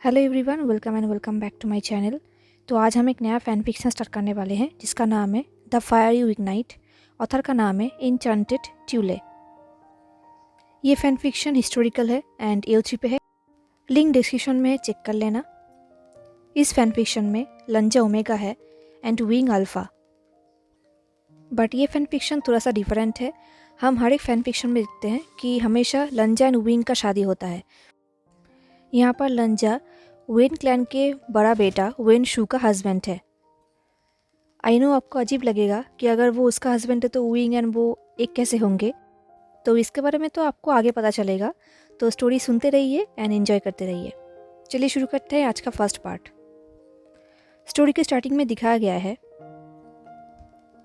Hello everyone, welcome back to my channel. तो आज हम एक नया फ़ैन फिक्शन स्टार्ट करने वाले हैं जिसका नाम है the fire you ignite. Author का नाम है इनचांटेड ट्यूले। ये फ़ैन फिक्शन हिस्टोरिकल है एंड एल3 पे है। लिंक डिस्क्रिप्शन में है, चेक कर लेना। इस फ़ैन फिक्शन में लंजा ओमेगा है एंड विंग अल्फ़ा। बट ये फ़ैन फिक्शन थोड़ा सा डिफरेंट है। हम हर एक फ़ैन फिक्शन में देखते हैं कि हमेशा लंजा एंड विंग का शादी होता है। यहाँ पर लंजा वेन क्लैन के बड़ा बेटा वेन शू का हस्बैंड है। आई नो आपको अजीब लगेगा कि अगर वो उसका हस्बैंड है तो विंग एंड वो एक कैसे होंगे। तो इसके बारे में तो आपको आगे पता चलेगा। तो स्टोरी सुनते रहिए एंड एंजॉय करते रहिए। चलिए शुरू करते हैं आज का फर्स्ट पार्ट। स्टोरी के स्टार्टिंग में दिखाया गया है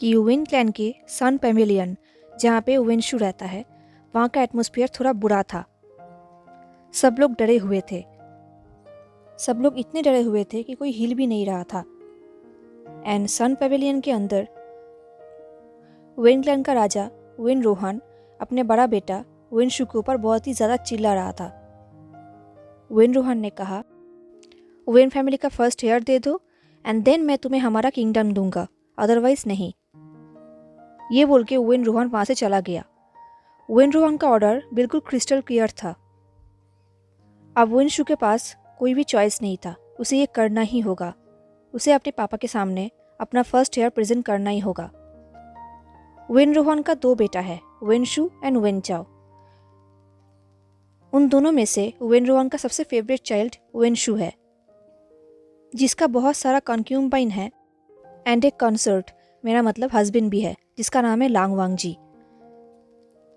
कि वेन क्लैन के सन पेविलियन जहाँ पे वेन शू रहता है वहाँ का एटमॉस्फेयर थोड़ा बुरा था। सब लोग डरे हुए थे। सब लोग इतने डरे हुए थे कि कोई हिल भी नहीं रहा था। एंड सन पेविलियन के अंदर वेन क्लैन का राजा वेन रोहन अपने बड़ा बेटा वेन शू के ऊपर बहुत ही ज़्यादा चिल्ला रहा था। वेन रोहन ने कहा, वेन फैमिली का फर्स्ट हेयर दे दो एंड देन मैं तुम्हें हमारा किंगडम दूंगा, अदरवाइज नहीं। ये बोल के वेन रोहन वहाँ से चला गया। वेन रोहन का ऑर्डर बिल्कुल क्रिस्टल क्लियर था। अब वेन शू के पास कोई भी चॉइस नहीं था, उसे ये करना ही होगा। उसे अपने पापा के सामने अपना फर्स्ट हेयर प्रेजेंट करना ही होगा। वेन रोहन का 2 बेटा है, वेन शू एंड वेन चाओ। उन दोनों में से वेन रोहन का सबसे फेवरेट चाइल्ड वेन शू है, जिसका बहुत सारा कॉन्क्यूबाइन है एंड एक कंसर्ट, मेरा मतलब हस्बैंड भी है, जिसका नाम है लांगवांग जी।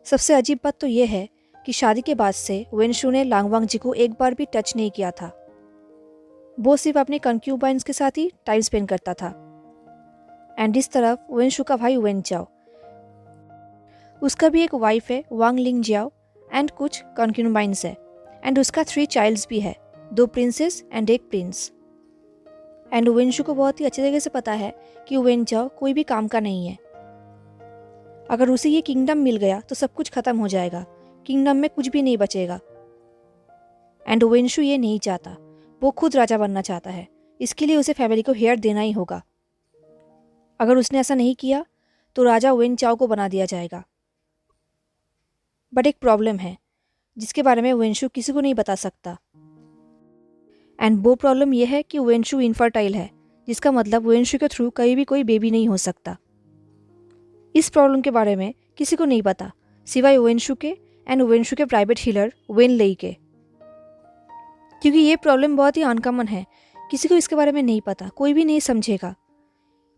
सबसे अजीब बात तो यह है कि शादी के बाद से वेन शू ने लांगवांग जी को एक बार भी टच नहीं किया था। वो सिर्फ अपने कंक्यूबाइंस के साथ ही टाइम स्पेंड करता था। एंड इस तरफ वेन शू का भाई वेन चाओ, उसका भी एक वाइफ है वांग लिंग जियाओ एंड कुछ कंक्यूबाइंस है। एंड उसका 3 चाइल्ड्स भी है, 2 प्रिंसेस एंड एक प्रिंस। एंड वेन शू को बहुत ही अच्छे तरीके से पता है कि वेन चाओ कोई भी काम का नहीं है। अगर उसे ये किंगडम मिल गया तो सब कुछ खत्म हो जाएगा, किंगडम में कुछ भी नहीं बचेगा। एंड वेन शू ये नहीं चाहता, वो खुद राजा बनना चाहता है। इसके लिए उसे फैमिली को हेयर देना ही होगा। अगर उसने ऐसा नहीं किया तो राजा वेन चाओ को बना दिया जाएगा। बट एक प्रॉब्लम है जिसके बारे में वेन शू किसी को नहीं बता सकता। एंड वो प्रॉब्लम यह है कि वेन शू इनफर्टाइल है, जिसका मतलब वेन शू के थ्रू कहीं भी कोई बेबी नहीं हो सकता। इस प्रॉब्लम के बारे में किसी को नहीं पता सिवाय वेन शू के एंड वेन शू के प्राइवेट हीलर वेन लेई के। क्योंकि ये प्रॉब्लम बहुत ही अनकॉमन है, किसी को इसके बारे में नहीं पता, कोई भी नहीं समझेगा।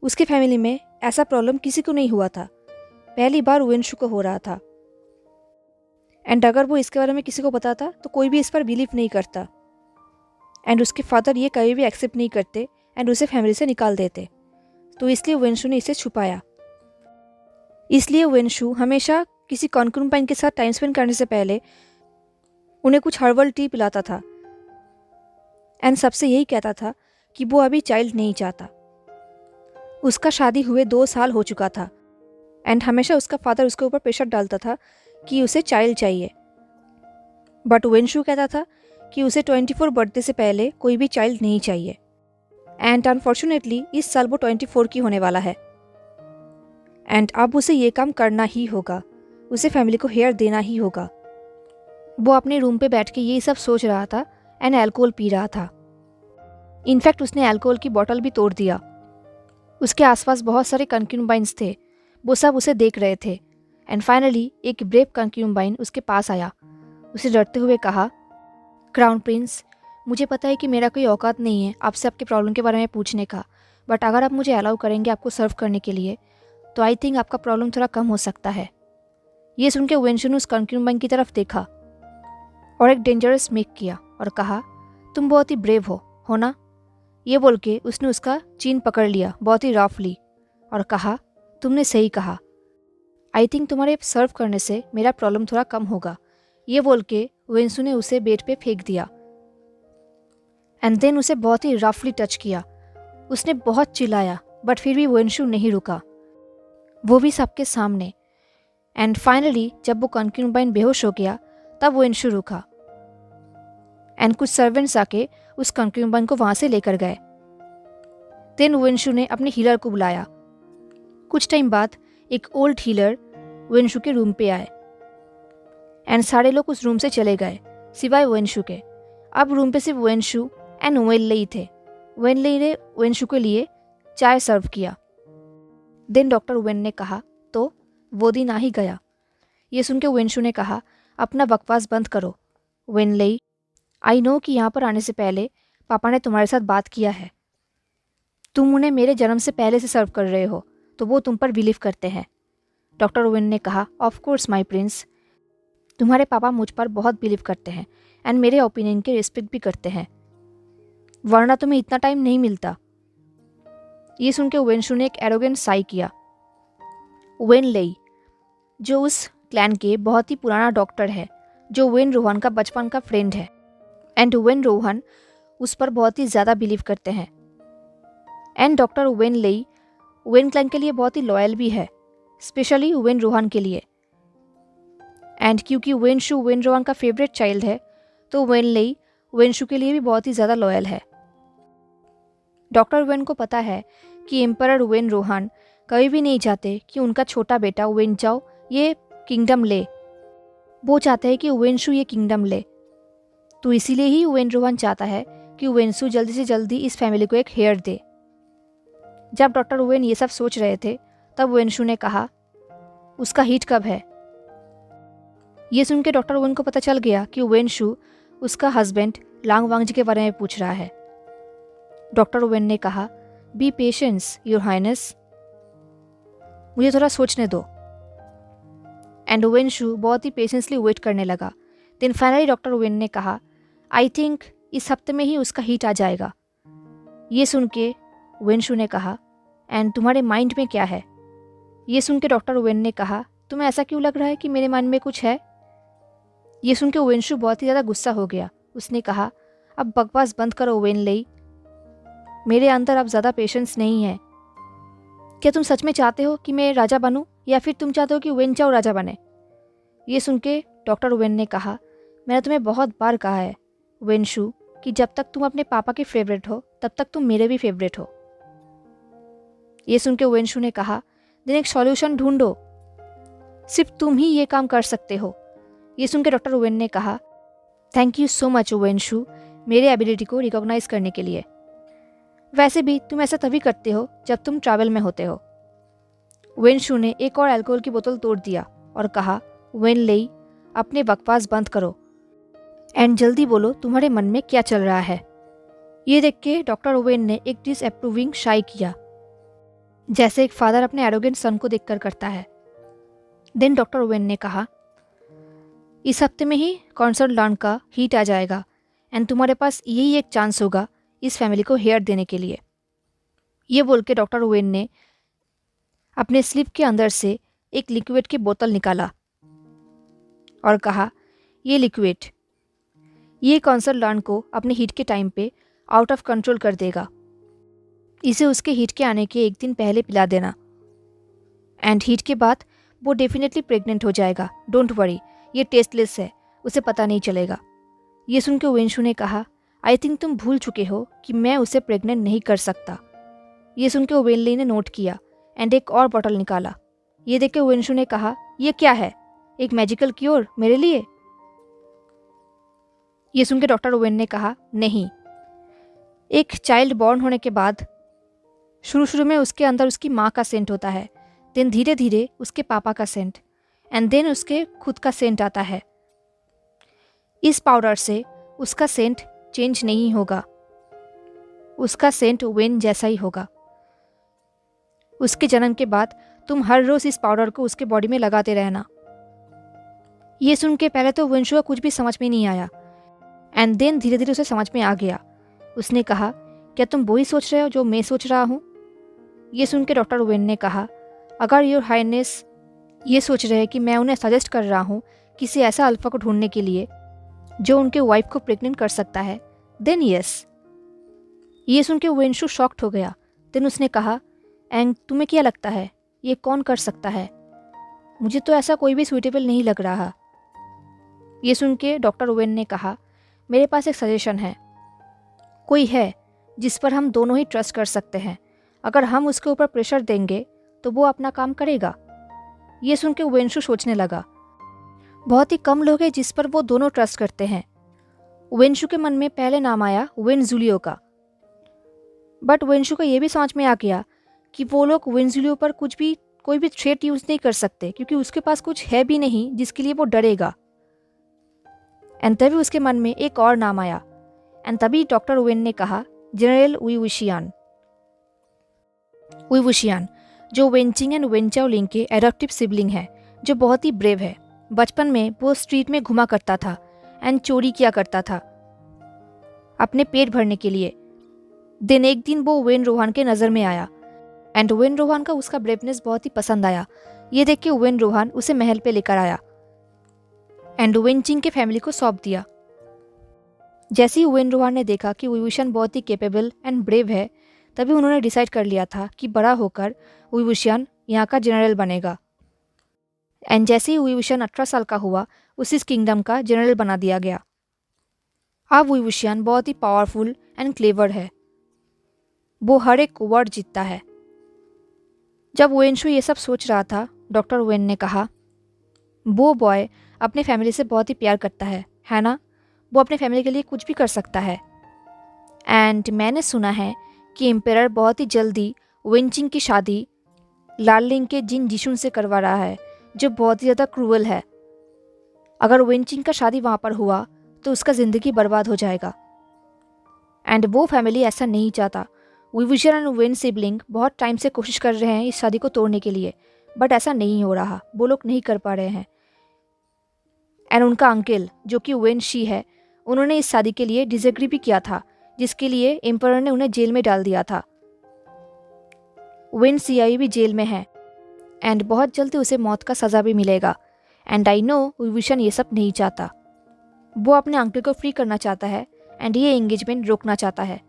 उसके फैमिली में ऐसा प्रॉब्लम किसी को नहीं हुआ था, पहली बार वेन शू को हो रहा था। एंड अगर वो इसके बारे में किसी को बताता तो कोई भी इस पर बिलीव नहीं करता। एंड उसके फादर ये कभी भी एक्सेप्ट नहीं करते एंड उसे फैमिली से निकाल देते। तो इसलिए वेन शू ने इसे छुपाया। इसलिए वेन शू हमेशा किसी कॉन्क्यूबाइन के साथ टाइम स्पेंड करने से पहले उन्हें कुछ हर्बल टी पिलाता था एंड सबसे यही कहता था कि वो अभी चाइल्ड नहीं चाहता। उसका शादी हुए 2 साल हो चुका था एंड हमेशा उसका फादर उसके ऊपर प्रेशर डालता था कि उसे चाइल्ड चाहिए। बट वेन शू कहता था कि उसे 24 बर्थडे से पहले कोई भी चाइल्ड नहीं चाहिए। एंड अनफॉर्चुनेटली इस साल वो 24 की होने वाला है। एंड अब उसे ये काम करना ही होगा, उसे फैमिली को हेयर देना ही होगा। वो अपने रूम पे बैठ के ये सब सोच रहा था एंड अल्कोहल पी रहा था। इनफैक्ट उसने अल्कोहल की बोतल भी तोड़ दिया। उसके आसपास बहुत सारे कंक्यूबाइंस थे, वो सब उसे देख रहे थे। एंड फाइनली एक ब्रेव कंक्यूबाइन उसके पास आया। उसे डरते हुए कहा, क्राउन प्रिंस, मुझे पता है कि मेरा कोई औकात नहीं है आपसे आपके प्रॉब्लम के बारे में पूछने का, बट अगर आप मुझे अलाउ करेंगे आपको सर्व करने के लिए तो आई थिंक आपका प्रॉब्लम थोड़ा कम हो सकता है। ये सुन के वेन शू ने उस कंक्यूबाइन की तरफ देखा और एक डेंजरस मेक किया और कहा, तुम बहुत ही ब्रेव हो ना? ये बोल के उसने उसका चीन पकड़ लिया बहुत ही रफली और कहा, तुमने सही कहा, आई थिंक तुम्हारे सर्व करने से मेरा प्रॉब्लम थोड़ा कम होगा। ये बोल के वेन शू ने उसे बेड पे फेंक दिया एंड देन उसे बहुत ही रफली टच किया। उसने बहुत चिल्लाया बट फिर भी वेन शू नहीं रुका, वो भी सबके सामने। एंड फाइनली जब वो कंक्यूबाइन बेहोश हो गया तब वेन शू रुका एंड कुछ सर्वेंट्स आके उस कंक्यूबाइन को वहाँ से लेकर गए। देन वेनशु ने अपने हीलर को बुलाया। कुछ टाइम बाद एक ओल्ड हीलर वेनशु के रूम पे आए एंड सारे लोग उस रूम से चले गए सिवाय वेनशु के। अब रूम पे सिर्फ वेनशु एंड वेनलेई थे। वेनलेई ने वेनशु के लिए चाय सर्व किया। देन डॉक्टर वेन ने कहा, तो वो दिन आ ही गया। ये सुन के वेनशु ने कहा, अपना बकवास बंद करो वेनलेई, आई नो कि यहाँ पर आने से पहले पापा ने तुम्हारे साथ बात किया है। तुम उन्हें मेरे जन्म से पहले से सर्व कर रहे हो तो वो तुम पर बिलीव करते हैं। डॉक्टर वेन ने कहा, ऑफ कोर्स माई प्रिंस, तुम्हारे पापा मुझ पर बहुत बिलीव करते हैं एंड मेरे ओपिनियन की रिस्पेक्ट भी करते हैं, वरना तुम्हें इतना टाइम नहीं मिलता। ये सुन के वेनशु ने एक एरोगेंट साई किया। वेनलेई जो उस क्लैन के बहुत ही पुराना डॉक्टर है, जो वेन रोहन का बचपन का फ्रेंड है एंड वेन रोहन उस पर बहुत ही ज़्यादा बिलीव करते हैं। एंड डॉक्टर वेनलेई वेन क्लैन के लिए बहुत ही लॉयल भी है, स्पेशली वेन रोहन के लिए। एंड क्योंकि वेनशु वेन रोहन का फेवरेट चाइल्ड है तो वेनलेई वेनशु के लिए भी बहुत ही ज़्यादा लॉयल है। डॉक्टर वेन को पता है कि एम्परर वेन रोहन कभी भी नहीं चाहते कि उनका छोटा बेटा वेनचाओ ये किंगडम ले। वो चाहते हैं कि वेनशु ये किंगडम ले, तो इसीलिए ही वेन रोहन चाहता है कि वेनशु जल्दी से जल्दी इस फैमिली को एक हेयर दे। जब डॉक्टर वेन ये सब सोच रहे थे तब वेनशु ने कहा, उसका हीट कब है? ये सुन के डॉक्टर वेन को पता चल गया कि वेनशु उसका हस्बैंड लांग वांगजी के बारे में पूछ रहा है। डॉक्टर वेन ने कहा, बी पेशेंस योर हाइनेस, मुझे थोड़ा सोचने दो। एंड वेनशु बहुत ही पेशेंसली वेट करने लगा। देन फाइनली डॉक्टर वेन ने कहा, आई थिंक इस हफ्ते में ही उसका हीट आ जाएगा। ये सुन के वेनशु ने कहा, एंड तुम्हारे माइंड में क्या है? ये सुन के डॉक्टर वेन ने कहा, तुम्हें ऐसा क्यों लग रहा है कि मेरे मन में कुछ है? ये सुन के वेनशु बहुत ही ज़्यादा गुस्सा हो गया। उसने कहा, अब बकवास बंद करो वेनलेई, मेरे अंदर अब ज़्यादा पेशेंस नहीं है। क्या तुम सच में चाहते हो कि मैं राजा बनूं या फिर तुम चाहते हो कि वेनचाओ राजा बने? ये सुन के डॉक्टर वेन ने कहा, मैंने तुम्हें बहुत बार कहा है वेनशु कि जब तक तुम अपने पापा के फेवरेट हो तब तक तुम मेरे भी फेवरेट हो। ये सुन के वेनशु ने कहा, दिन एक सॉल्यूशन ढूंढो, सिर्फ तुम ही ये काम कर सकते हो। ये सुन के डॉक्टर वेन ने कहा, थैंक यू सो मच वेनशु, मेरे एबिलिटी को रिकॉग्नाइज करने के लिए। वैसे भी तुम ऐसा तभी करते हो जब तुम ट्रैवल में होते हो। वेनशु ने एक और अल्कोहल की बोतल तोड़ दिया और कहा, वेनलेई, अपने बकवास बंद करो एंड जल्दी बोलो तुम्हारे मन में क्या चल रहा है। ये देख के डॉक्टर वेन ने एक डिसअप्रूविंग शाई किया, जैसे एक फादर अपने एरोगेंट सन को देखकर करता है। देन डॉक्टर वेन ने कहा, इस हफ्ते में ही कॉन्सर्ट लॉन का हीट आ जाएगा एंड तुम्हारे पास यही एक चांस होगा इस फैमिली को हेयर देने के लिए। ये बोल के डॉक्टर वेन ने अपने स्लीप के अंदर से एक लिक्विड की बोतल निकाला और कहा, ये लिक्विड ये कॉन्सर्ट लॉन को अपने हीट के टाइम पे आउट ऑफ कंट्रोल कर देगा। इसे उसके हीट के आने के एक दिन पहले पिला देना एंड हीट के बाद वो डेफिनेटली प्रेग्नेंट हो जाएगा। डोंट वरी, ये टेस्टलेस है, उसे पता नहीं चलेगा। ये सुन के वेनशु ने कहा, आई थिंक तुम भूल चुके हो कि मैं उसे प्रेग्नेंट नहीं कर सकता। ये सुन के वेनलेई ने नोट किया एंड एक और बॉटल निकाला। ये देख के वेनशु ने कहा, ये क्या है, एक मैजिकल क्योर मेरे लिए? ये सुन के डॉक्टर वेन ने कहा, नहीं, एक चाइल्ड बॉर्न होने के बाद शुरू में उसके अंदर उसकी माँ का सेंट होता है, देन धीरे धीरे उसके पापा का सेंट एंड देन उसके खुद का सेंट आता है। इस पाउडर से उसका सेंट चेंज नहीं होगा, उसका सेंट वेन जैसा ही होगा। उसके जन्म के बाद तुम हर रोज इस पाउडर को उसके बॉडी में लगाते रहना। ये सुन के पहले तो वेनशु को कुछ भी समझ में नहीं आया एंड देन धीरे धीरे उसे समझ में आ गया। उसने कहा, क्या तुम वही सोच रहे हो जो मैं सोच रहा हूँ? ये सुन के डॉक्टर वेन ने कहा, अगर योर हाइनेस ये सोच रहे हैं कि मैं उन्हें सजेस्ट कर रहा हूँ किसी ऐसा अल्फा को ढूंढने के लिए जो उनके वाइफ को प्रेग्नेंट कर सकता है, देन यस। ये सुन के वेनशु शॉक्ड हो गया। देन उसने कहा, एंड तुम्हें क्या लगता है ये कौन कर सकता है? मुझे तो ऐसा कोई भी सुइटेबल नहीं लग रहा। ये सुन के डॉक्टर वेन ने कहा, मेरे पास एक सजेशन है। कोई है जिस पर हम दोनों ही ट्रस्ट कर सकते हैं। अगर हम उसके ऊपर प्रेशर देंगे तो वो अपना काम करेगा। ये सुन के वेंशु सोचने लगा। बहुत ही कम लोग हैं जिस पर वो दोनों ट्रस्ट करते हैं। वेंशु के मन में पहले नाम आया वेनजुलियो का। बट वेंशु को ये भी समझ में आ गया कि वो लोग वेनजुलियो पर कोई भी थ्रेट यूज़ नहीं कर सकते, क्योंकि उसके पास कुछ है भी नहीं जिसके लिए वो डरेगा। एंड तभी उसके मन में एक और नाम आया। एंड तभी डॉक्टर वेन ने कहा, जनरल वुई वुशियान, जो वेनचिंग एंड वेनचाओलिंग के एडॉप्टिव सिबलिंग है, जो बहुत ही ब्रेव है। बचपन में वो स्ट्रीट में घुमा करता था एंड चोरी किया करता था अपने पेट भरने के लिए। दिन एक दिन वो वेन रोहान के नज़र में आया एंड वेन रोहान का उसका ब्रेवनेस बहुत ही पसंद आया। ये देख के वेन रोहान उसे महल पे लेकर आया एंड वेनचिंग के फैमिली को सौंप दिया। जैसे ही वेन रोहान ने देखा कि वुशियान बहुत ही कैपेबल एंड ब्रेव है, तभी उन्होंने डिसाइड कर लिया था कि बड़ा होकर वुशियान यहाँ का जनरल बनेगा। एंड जैसे ही वुशियान 18 साल का हुआ, उसी किंगडम का जनरल बना दिया गया। अब वुशियान बहुत ही पावरफुल एंड क्लेवर है। वो हर एक वर्ड जीतता है। जब वेनशु ये सब सोच रहा था, डॉक्टर वेन ने कहा, वो बॉय अपने फैमिली से बहुत ही प्यार करता है ना? वो अपने फैमिली के लिए कुछ भी कर सकता है। एंड मैंने सुना है कि एम्पेरर बहुत ही जल्दी वेनचिंग की शादी लार्लिंग के जिन जिशुन से करवा रहा है, जो बहुत ही ज़्यादा क्रूअल है। अगर वेनचिंग का शादी वहाँ पर हुआ तो उसका ज़िंदगी बर्बाद हो जाएगा। एंड वो फैमिली ऐसा नहीं चाहता। वुशियान एंड वेन सिबलिंग बहुत टाइम से कोशिश कर रहे हैं इस शादी को तोड़ने के लिए, बट ऐसा नहीं हो रहा। वो लोग नहीं कर पा रहे हैं। एंड उनका अंकल, जो कि वेन शी है, उन्होंने इस शादी के लिए डिसएग्री भी किया था, जिसके लिए एम्परर ने उन्हें जेल में डाल दिया था। वेन सियाई भी जेल में है एंड बहुत जल्दी उसे मौत का सज़ा भी मिलेगा। एंड आई नो वुशियान ये सब नहीं चाहता। वो अपने अंकल को फ्री करना चाहता है एंड ये एंगेजमेंट रोकना चाहता है।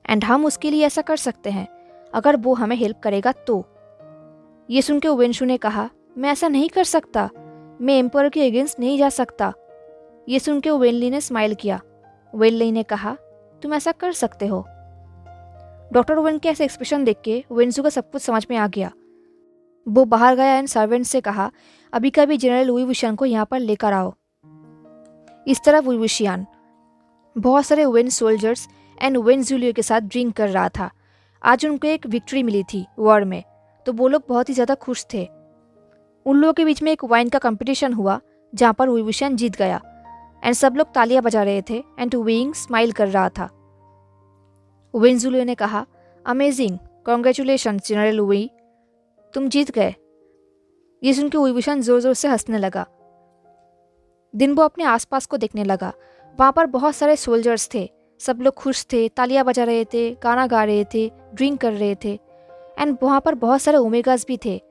एंड हम उसके लिए ऐसा कर सकते हैं अगर वो हमें हेल्प करेगा तो। ये सुन के वेनशु ने कहा, मैं ऐसा नहीं कर सकता, मैं एम्परर के अगेंस्ट नहीं जा सकता। ये सुन के वेनली ने स्माइल किया। वेनली ने कहा, तुम ऐसा कर सकते हो। डॉक्टर वेन के ऐसे एक्सप्रेशन देख के वेनशु का सब कुछ समझ में आ गया। वो बाहर गया एंड सर्वेंट से कहा, अभी का भी जनरल वुशियान को यहाँ पर लेकर आओ। इस तरह वुशियान बहुत सारे वेन सोल्जर्स एंड वेनजुलियो के साथ ड्रिंक कर रहा था। आज उनको एक विक्ट्री मिली थी वॉर में, तो वो लोग बहुत ही ज़्यादा खुश थे। उन लोगों के बीच में एक वाइन का कंपटीशन हुआ जहाँ पर वुशियान जीत गया एंड सब लोग तालियां बजा रहे थे एंड वेइंग स्माइल कर रहा था। वेनजुलियो ने कहा, अमेजिंग, कॉन्ग्रेचुलेशन जनरल वेई, तुम जीत गए। ये सुन के वुशियान ज़ोर ज़ोर से हंसने लगा। दिन वो अपने आसपास को देखने लगा। वहाँ पर बहुत सारे सोल्जर्स थे, सब लोग खुश थे, तालियां बजा रहे थे, गाना गा रहे थे, ड्रिंक कर रहे थे। एंड वहाँ पर बहुत सारे ओमेगास भी थे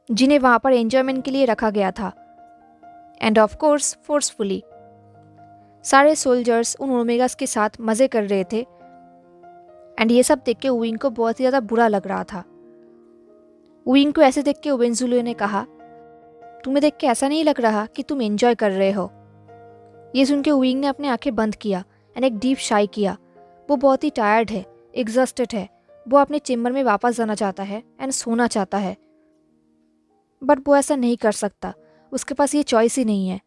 जिन्हें वहाँ पर एंजॉयमेंट के लिए रखा गया था। एंड ऑफ कोर्स फोर्सफुली सारे सोल्जर्स उन ओमेगास के साथ मज़े कर रहे थे। एंड ये सब देख के विंग को बहुत ही ज़्यादा बुरा लग रहा था। विंग को ऐसे देख के वेनजुलियो ने कहा, तुम्हें देख के ऐसा नहीं लग रहा कि तुम एंजॉय कर रहे हो। ये सुन के विंग ने अपने आंखें बंद किया एंड एक डीप शाई किया। वो बहुत ही टायर्ड है, एग्जॉस्टेड है। वो अपने चेम्बर में वापस जाना चाहता है एंड सोना चाहता है, बट वो ऐसा नहीं कर सकता। उसके पास ये चॉइस ही नहीं है।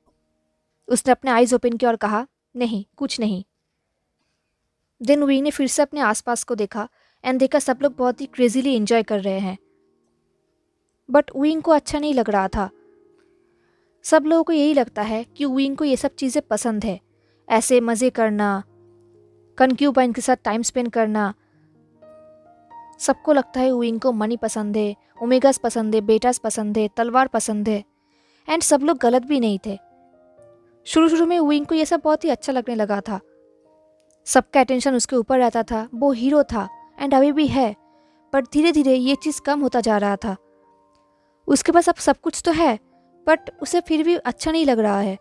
उसने अपने आईज ओपन किया और कहा, नहीं, कुछ नहीं। देन विंग ने फिर से अपने आसपास को देखा एंड देखा सब लोग बहुत ही क्रेजीली एंजॉय कर रहे हैं, बट विंग को अच्छा नहीं लग रहा था। सब लोगों को यही लगता है कि विंग को ये सब चीज़ें पसंद है, ऐसे मज़े करना, कनक्यूबाइन के साथ टाइम स्पेंड करना। सबको लगता है विंग को मनी पसंद है, ओमेगास पसंद है, बेटास पसंद है, तलवार पसंद है। एंड सब लोग गलत भी नहीं थे। शुरू शुरू में विंग को ये सब बहुत ही अच्छा लगने लगा था। सबका अटेंशन उसके ऊपर रहता था, वो हीरो था एंड अभी भी है, बट धीरे धीरे ये चीज़ कम होता जा रहा था। उसके पास अब सब कुछ तो है, बट उसे फिर भी अच्छा नहीं लग रहा है।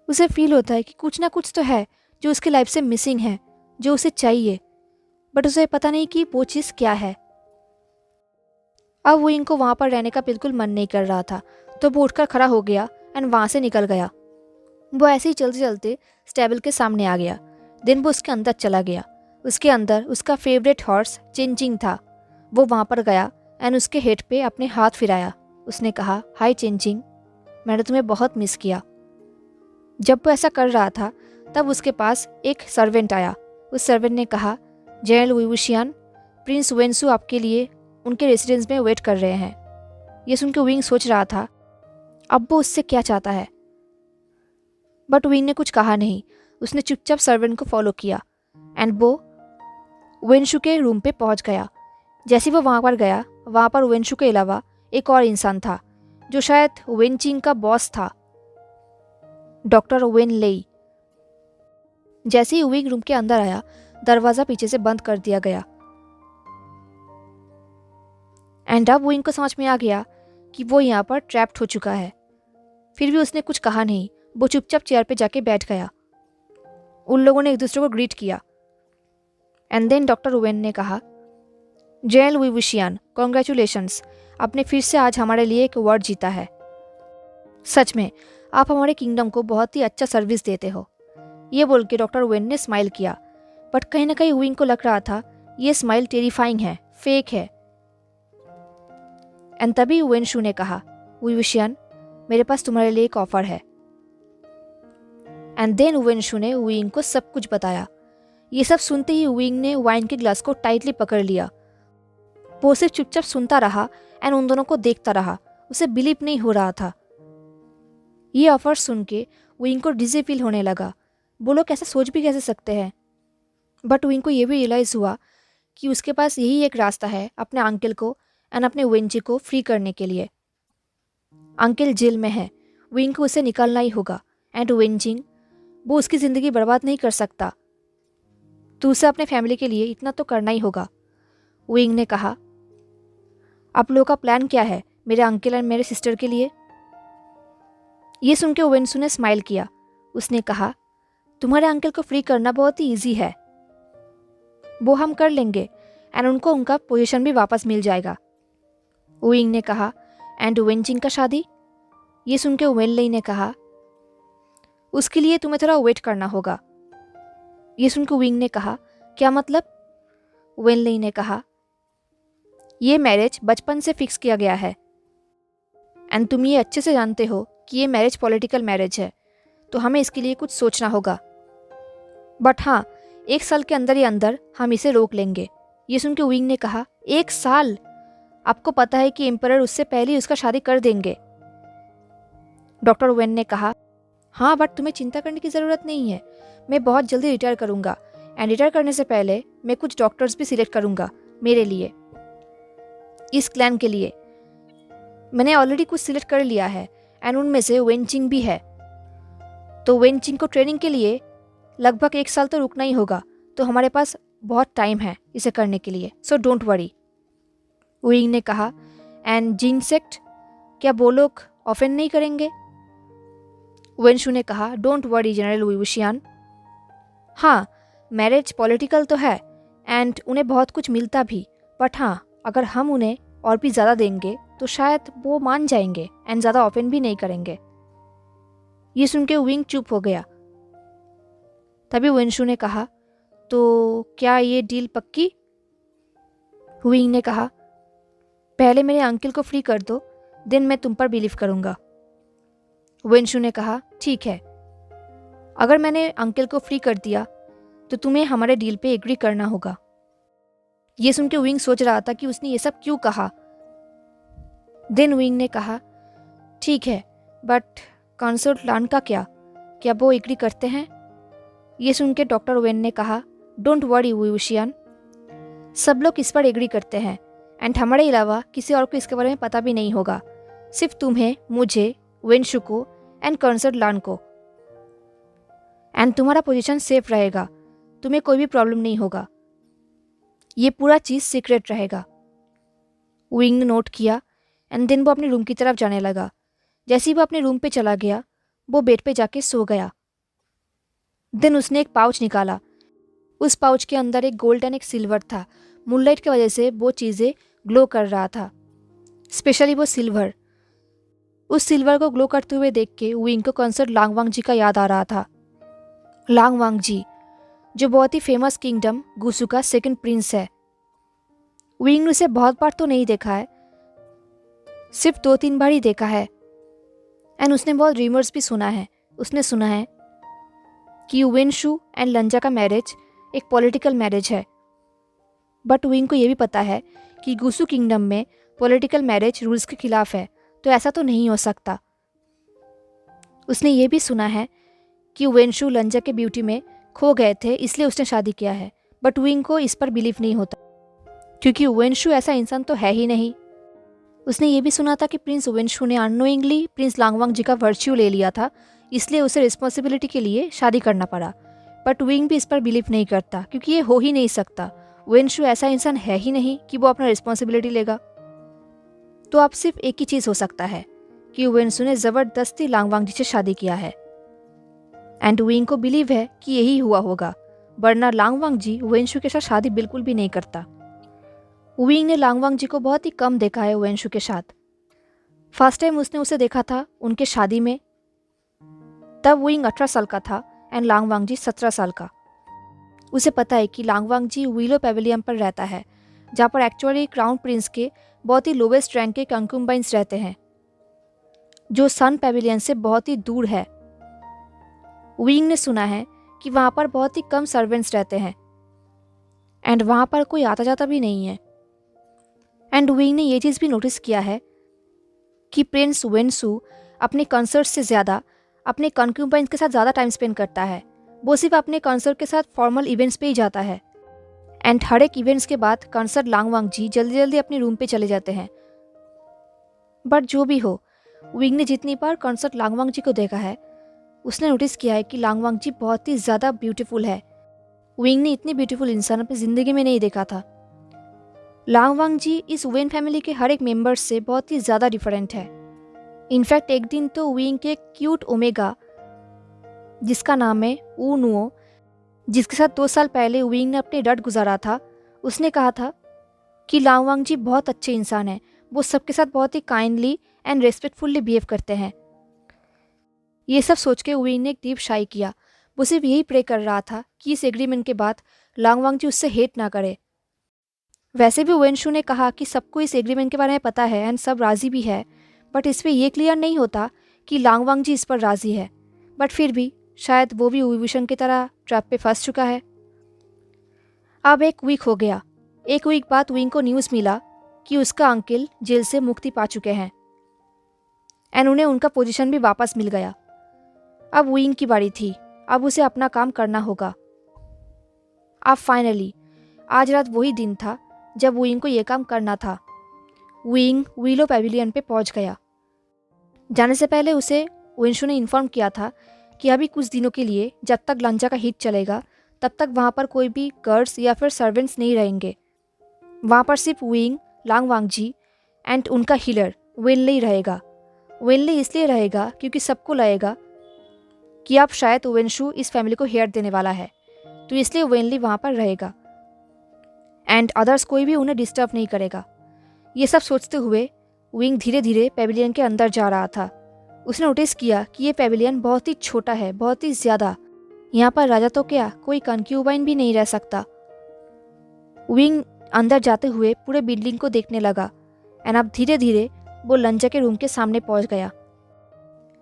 उसे फील होता है कि कुछ ना कुछ तो है जो उसकी लाइफ से मिसिंग है, जो उसे चाहिए, बट उसे पता नहीं कि वो चीज़ क्या है। अब विंग को वहाँ पर रहने का बिल्कुल मन नहीं कर रहा था, तो वो उठकर खड़ा हो गया एंड वहाँ से निकल गया। वो ऐसे ही चलते चलते स्टेबल के सामने आ गया। देन वो उसके अंदर चला गया। उसके अंदर उसका फेवरेट हॉर्स चिंचिंग था। वो वहाँ पर गया एंड उसके हेड पे अपने हाथ फिराया। उसने कहा, हाय चिंचिंग, मैंने तुम्हें बहुत मिस किया। जब वो ऐसा कर रहा था तब उसके पास एक सर्वेंट आया। उस सर्वेंट ने कहा, जनरल विवुशियन, प्रिंस वेंसु आपके लिए उनके रेसिडेंस में वेट कर रहे हैं। ये सुन के विंग सोच रहा था अब वो उससे क्या चाहता है, बट विंग ने कुछ कहा नहीं। उसने चुपचाप सर्वेंट को फॉलो किया एंड वो वेंशु के रूम पे पहुंच गया। जैसे वो वहाँ पर गया, वहाँ पर वेंशु के अलावा एक और इंसान था जो शायद वेनचिंग का बॉस था, डॉक्टर वेन लेई। जैसे ही विंग रूम के अंदर आया, दरवाज़ा पीछे से बंद कर दिया गया एंड अब विंग को समझ में आ गया कि वो यहाँ पर ट्रैप्ड हो चुका है। फिर भी उसने कुछ कहा नहीं। वो चुपचाप चेयर पे जाके बैठ गया। उन लोगों ने एक दूसरे को ग्रीट किया एंड देन डॉक्टर वेन ने कहा, जनरल विवुशियन, कॉन्ग्रेचुलेशंस, आपने फिर से आज हमारे लिए एक अवार्ड जीता है। सच में आप हमारे किंगडम को बहुत ही अच्छा सर्विस देते हो। ये बोल के डॉक्टर वेन ने स्माइल किया, बट कहीं ना कहीं विंग को लग रहा था ये स्माइल टेरिफाइंग है, फेक है। एंड तभी वेनशु ने कहा, विवुशियन, मेरे पास तुम्हारे लिए एक ऑफर है। एंड देन वेनशु ने विंग को सब कुछ बताया। ये सब सुनते ही विंग ने वाइन के ग्लास को टाइटली पकड़ लिया। वो सिर्फ चुपचाप सुनता रहा एंड उन दोनों को देखता रहा। उसे बिलीव नहीं हो रहा था। ये ऑफर सुन के विंग को डिजी फील होने लगा। वो लोग ऐसा सोच भी कैसे सकते हैं। बट विंग को ये भी रियलाइज़ हुआ कि उसके पास यही एक रास्ता है अपने अंकल को एंड अपने वेंची को फ्री करने के लिए। अंकल जेल में है, विंग को उसे निकालना ही होगा एंड वेंचिंग, वो उसकी ज़िंदगी बर्बाद नहीं कर सकता। तो उसे अपने फैमिली के लिए इतना तो करना ही होगा। विंग ने कहा, आप लोगों का प्लान क्या है मेरे अंकल एंड मेरे सिस्टर के लिए? ये सुन के वेंसु ने स्माइल किया। उसने कहा, तुम्हारे अंकल को फ्री करना बहुत ही ईजी है, वो हम कर लेंगे एंड उनको उनका पोजीशन भी वापस मिल जाएगा। विंग ने कहा, एंड वेंचिंग का शादी? ये सुन के वेनलेई ने कहा, उसके लिए तुम्हें थोड़ा वेट करना होगा। ये सुनकर विंग ने कहा, क्या मतलब? वेनलेई ने कहा, ये मैरिज बचपन से फिक्स किया गया है एंड तुम ये अच्छे से जानते हो कि ये मैरिज पॉलिटिकल मैरिज है, तो हमें इसके लिए कुछ सोचना होगा। बट हाँ, 1 साल के अंदर ही अंदर हम इसे रोक लेंगे। ये सुनकर विंग ने कहा, 1 साल? आपको पता है कि एम्परर उससे पहले ही उसका शादी कर देंगे। डॉक्टर वेन ने कहा, हाँ, बट तुम्हें चिंता करने की ज़रूरत नहीं है। मैं बहुत जल्दी रिटायर करूँगा एंड रिटायर करने से पहले मैं कुछ डॉक्टर्स भी सिलेक्ट करूँगा मेरे लिए, इस क्लैन के लिए। मैंने ऑलरेडी कुछ सिलेक्ट कर लिया है एंड उनमें से वेनचिंग भी है। तो वेनचिंग को ट्रेनिंग के लिए लगभग 1 साल तो रुकना ही होगा, तो हमारे पास बहुत टाइम है इसे करने के लिए, सो डोंट वरी। विंग ने कहा, एंड जिनसेक्ट, क्या वो लोग ऑफेंड नहीं करेंगे? वेनशु ने कहा, डोंट वरी जनरल विवुशियन, हाँ, मैरिज पॉलिटिकल तो है एंड उन्हें बहुत कुछ मिलता भी, बट हाँ, अगर हम उन्हें और भी ज़्यादा देंगे तो शायद वो मान जाएंगे एंड ज़्यादा ऑफेंड भी नहीं करेंगे। ये सुन के विंग चुप हो गया। तभी वेनशु ने कहा, तो क्या ये डील पक्की? विंग ने कहा, पहले मेरे अंकल को फ्री कर दो, देन मैं तुम पर बिलीव करूँगा। वेनशु ने कहा, ठीक है, अगर मैंने अंकल को फ्री कर दिया तो तुम्हें हमारे डील पे एग्री करना होगा। ये सुन के विंग सोच रहा था कि उसने ये सब क्यों कहा। देन विंग ने कहा, ठीक है, बट कंसर्ट लैंड का क्या वो एग्री करते हैं? ये सुन के डॉक्टर वेन ने कहा, डोंट वरी विवुशियन, सब लोग इस पर एग्री करते हैं एंड हमारे अलावा किसी और को इसके बारे में पता भी नहीं होगा, सिर्फ तुम्हें, मुझे, वेनशु को एंड कंसर्ट लैंड को। एंड तुम्हारा पोजीशन सेफ रहेगा, तुम्हें कोई भी प्रॉब्लम नहीं होगा। ये पूरा चीज़ सीक्रेट रहेगा। विंग ने नोट किया एंड देन वो अपने रूम की तरफ जाने लगा। जैसे ही वो अपने रूम पे चला गया, वो बेड पे जाके सो गया। देन उसने एक पाउच निकाला। उस पाउच के अंदर एक गोल्ड एंड एक सिल्वर था। मूनलाइट की वजह से वो चीज़ें ग्लो कर रहा था, स्पेशली वो सिल्वर। उस सिल्वर को ग्लो करते हुए देख के विंग को कंसर्ट लांगवांग जी का याद आ रहा था। लांगवांग जी जो बहुत ही फेमस किंगडम गुसू का सेकंड प्रिंस है। विंग ने उसे बहुत बार तो नहीं देखा है, सिर्फ 2-3 बार ही देखा है। एंड उसने बहुत र्यूमर्स भी सुना है। उसने सुना है कि वेनशु एंड लंजा का मैरिज एक पॉलिटिकल मैरिज है। बट विंग को ये भी पता है कि गुसू किंगडम में पॉलिटिकल मैरिज रूल्स के खिलाफ है, तो ऐसा तो नहीं हो सकता। उसने ये भी सुना है कि वेनशु लंजा के ब्यूटी में खो गए थे, इसलिए उसने शादी किया है। बट विंग को इस पर बिलीव नहीं होता, क्योंकि वेनशु ऐसा इंसान तो है ही नहीं। उसने ये भी सुना था कि प्रिंस वेनशु ने अननोइंगली प्रिंस लांगवांग जी का वर्च्यू ले लिया था, इसलिए उसे रिस्पॉन्सिबिलिटी के लिए शादी करना पड़ा। बट विंग भी इस पर बिलीव नहीं करता, क्योंकि ये हो ही नहीं सकता। वेनशु ऐसा इंसान है ही नहीं कि वो अपना रिस्पॉन्सिबिलिटी लेगा। तो अब सिर्फ एक ही चीज़ हो सकता है कि वेनशु ने ज़बरदस्ती लांगवांग जी से शादी किया है। एंड विंग को बिलीव है कि यही हुआ होगा, वरना लांगवांग जी वेनशु के साथ शादी बिल्कुल भी नहीं करता। विंग ने लांगवांग जी को बहुत ही कम देखा है वेनशु के साथ। फर्स्ट टाइम उसने उसे देखा था उनके शादी में, तब विंग 18 साल का था एंड लांगवांग जी 17 साल का। उसे पता है कि लांगवांग जी विलो पेविलियन पर रहता है, जहाँ पर एक्चुअली क्राउन प्रिंस के बहुत ही लोवेस्ट रैंक के कंक्यूबाइंस रहते हैं, जो सन पेविलियन से बहुत ही दूर है। विंग ने सुना है कि वहाँ पर बहुत ही कम सर्वेंट्स रहते हैं एंड वहाँ पर कोई आता जाता भी नहीं है। एंड विंग ने ये चीज़ भी नोटिस किया है कि प्रिंस वेनशु अपने कंसर्ट से ज़्यादा अपने कंक्यूबाइंस के साथ ज़्यादा टाइम स्पेंड करता है। वो सिर्फ अपने कंसर्ट के साथ फॉर्मल इवेंट्स पे ही जाता है। एंड हर एक इवेंट्स के बाद कंसर्ट लांगवांग जी जल्दी जल्दी अपने रूम पे चले जाते हैं। बट जो भी हो, विंग ने जितनी बार कंसर्ट लांगवांग जी को देखा है, उसने नोटिस किया है कि लांगवांग जी बहुत ही ज़्यादा ब्यूटीफुल है। विंग ने इतनी ब्यूटीफुल इंसान अपनी ज़िंदगी में नहीं देखा था। लांगवांग जी इस वेन फैमिली के हर एक मेंबर से बहुत ही ज़्यादा डिफरेंट है। इनफैक्ट एक दिन तो विंग के क्यूट ओमेगा, जिसका नाम है ऊ नुओ, जिसके साथ 2 साल पहले विंग ने अपने डट गुजारा था, उसने कहा था कि लांगवांग जी बहुत अच्छे इंसान हैं, वो सबके साथ बहुत ही काइंडली एंड रेस्पेक्टफुली बिहेव करते हैं। ये सब सोच के विंग ने एक डीप शाई किया। वो सिर्फ यही प्रे कर रहा था कि इस एग्रीमेंट के बाद लांगवांग जी उससे हेट ना करे। वैसे भी वेनशु ने कहा कि सबको इस एग्रीमेंट के बारे में पता है एंड सब राज़ी भी है, बट इस पर यह क्लियर नहीं होता कि लांगवांग जी इस पर राज़ी है। बट फिर भी शायद वो भी विभूषण की तरह ट्रैप पे फंस चुका है। अब 1 वीक हो गया। 1 वीक बाद विंग को न्यूज़ मिला कि उसका अंकल जेल से मुक्ति पा चुके हैं एंड उन्हें उनका पोजीशन भी वापस मिल गया। अब विंग की बारी थी, अब उसे अपना काम करना होगा। अब फाइनली आज रात वही दिन था जब विंग को यह काम करना था। विंग विलो पेविलियन पे पहुंच गया। जाने से पहले उसे वेनशु ने इन्फॉर्म किया था कि अभी कुछ दिनों के लिए, जब तक लंजा का हिट चलेगा, तब तक वहाँ पर कोई भी गार्ड्स या फिर सर्वेंट्स नहीं रहेंगे। वहाँ पर सिर्फ विंग, लांगवांग जी एंड उनका हीलर वेनली रहेगा। वेनली इसलिए रहेगा क्योंकि सबको लगेगा कि अब शायद वेनशु इस फैमिली को हेयर देने वाला है, तो इसलिए वेनली वहाँ पर रहेगा एंड अदर्स कोई भी उन्हें डिस्टर्ब नहीं करेगा। ये सब सोचते हुए विंग धीरे धीरे पेविलियन के अंदर जा रहा था। उसने नोटिस किया कि ये पेविलियन बहुत ही छोटा है, बहुत ही ज़्यादा। यहाँ पर राजा तो क्या, कोई कंक्यूबाइन भी नहीं रह सकता। विंग अंदर जाते हुए पूरे बिल्डिंग को देखने लगा एंड अब धीरे धीरे वो लंजा के रूम के सामने पहुंच गया।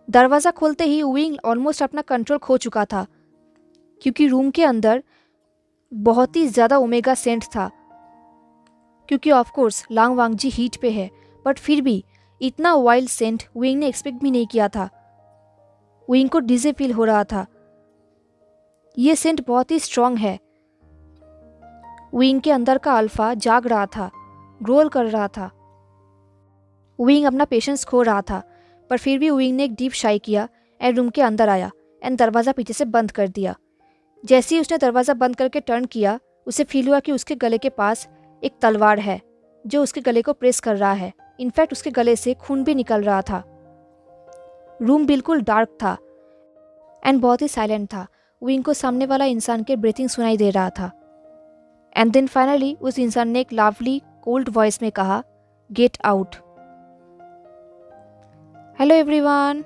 दरवाज़ा खोलते ही विंग ऑलमोस्ट अपना कंट्रोल खो चुका था, क्योंकि रूम के अंदर बहुत ही ज़्यादा ओमेगा सेंट था। क्योंकि ऑफकोर्स लांगवांग जी हीट पे है, बट फिर भी इतना वाइल्ड सेंट विंग ने एक्सपेक्ट भी नहीं किया था। विंग को डिजे फील हो रहा था। ये सेंट बहुत ही स्ट्रांग है। विंग के अंदर का अल्फा जाग रहा था, ग्रोल कर रहा था। विंग अपना पेशेंस खो रहा था, पर फिर भी विंग ने एक डीप शाई किया एंड रूम के अंदर आया एंड दरवाज़ा पीछे से बंद कर दिया। जैसे ही उसने दरवाज़ा बंद करके टर्न किया, उसे फील हुआ कि उसके गले के पास एक तलवार है जो उसके गले को प्रेस कर रहा है। इनफैक्ट उसके गले से खून भी निकल रहा था। रूम बिल्कुल डार्क था एंड बहुत ही साइलेंट था। विंग को सामने वाला इंसान के ब्रीथिंग सुनाई दे रहा था। एंड देन फाइनली उस इंसान ने एक लवली कोल्ड वॉइस में कहा, गेट आउट। Hello everyone.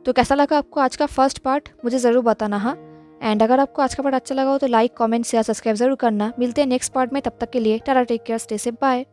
तो कैसा लगा आपको आज का फर्स्ट पार्ट, मुझे ज़रूर बताना। हाँ, एंड अगर आपको आज का पार्ट अच्छा लगा हो तो लाइक, कमेंट, शेयर, सब्सक्राइब जरूर करना। मिलते हैं नेक्स्ट पार्ट में, तब तक के लिए tata, take care, stay safe, bye.